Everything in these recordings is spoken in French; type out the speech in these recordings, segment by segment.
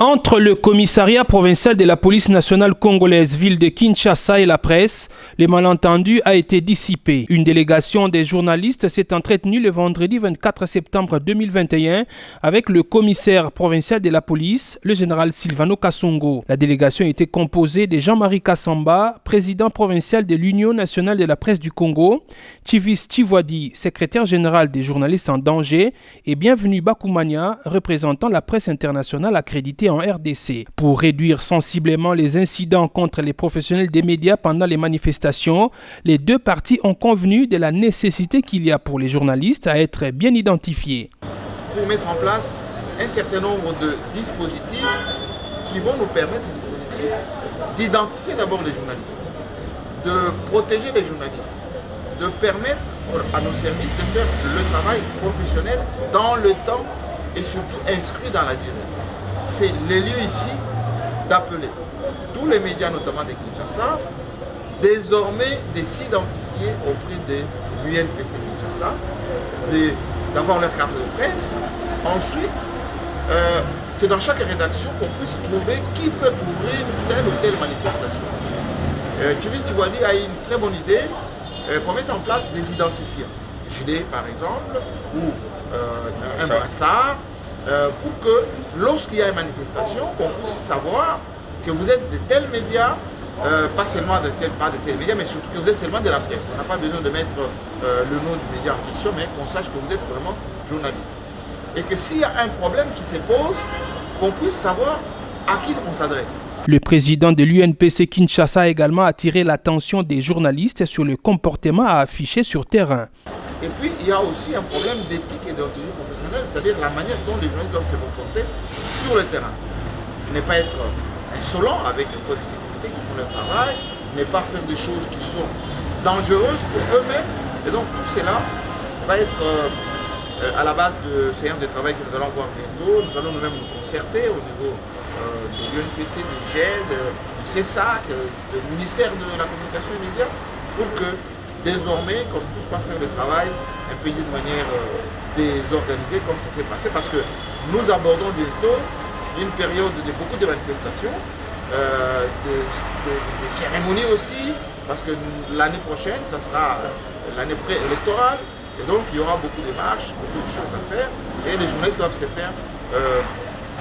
Entre le commissariat provincial de la police nationale congolaise, ville de Kinshasa et la presse, le malentendu a été dissipé. Une délégation des journalistes s'est entretenue le vendredi 24 septembre 2021 avec le commissaire provincial de la police, le général Silvano Kasongo. La délégation était composée de Jean-Marie Kassamba, président provincial de l'Union nationale de la presse du Congo, Chivis Chivwadi, secrétaire général des journalistes en danger, et Bienvenu Bakoumania, représentant la presse internationale accréditée en RDC. Pour réduire sensiblement les incidents contre les professionnels des médias pendant les manifestations, les deux parties ont convenu de la nécessité qu'il y a pour les journalistes à être bien identifiés. Pour mettre en place un certain nombre de dispositifs qui vont nous permettre, ces dispositifs, d'identifier d'abord les journalistes, de protéger les journalistes, de permettre à nos services de faire le travail professionnel dans le temps et surtout inscrit dans la durée. C'est le lieu ici d'appeler tous les médias, notamment de Kinshasa, désormais de s'identifier auprès de l'UNPC Kinshasa, d'avoir leur carte de presse. Ensuite, que dans chaque rédaction, on puisse trouver qui peut couvrir telle ou telle manifestation. Chivis Chivwadi a une très bonne idée qu'on mette en place des identifiants. Gilet, par exemple, ou un brassard, pour que lorsqu'il y a une manifestation, qu'on puisse savoir que vous êtes de tels médias, pas seulement de tels médias, mais surtout que vous êtes seulement de la presse. On n'a pas besoin de mettre le nom du média en question, mais qu'on sache que vous êtes vraiment journaliste. Et que s'il y a un problème qui se pose, qu'on puisse savoir à qui on s'adresse. Le président de l'UNPC Kinshasa a également attiré l'attention des journalistes sur le comportement à afficher sur terrain. Et puis, il y a aussi un problème d'éthique et d'orthodoxie professionnelle, c'est-à-dire la manière dont les journalistes doivent se comporter sur le terrain. Ne pas être insolent avec les forces de sécurité qui font leur travail, ne pas faire des choses qui sont dangereuses pour eux-mêmes. Et donc, tout cela va être à la base de séances de travail que nous allons voir bientôt. Nous allons nous-mêmes nous concerter au niveau de l'UNPC, du GED, du CESAC, du ministère de la Communication et Médias, pour que désormais, qu'on ne puisse pas faire le travail un peu d'une manière désorganisée comme ça s'est passé, parce que nous abordons bientôt une période de beaucoup de manifestations, de cérémonies aussi, parce que l'année prochaine, ça sera l'année préélectorale, et donc il y aura beaucoup de marches, beaucoup de choses à faire, et les journalistes doivent se faire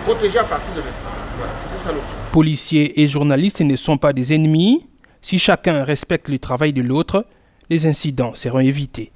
protéger à partir de maintenant. Voilà, c'était ça l'objet. Policiers et journalistes ne sont pas des ennemis. Si chacun respecte le travail de l'autre, les incidents seront évités.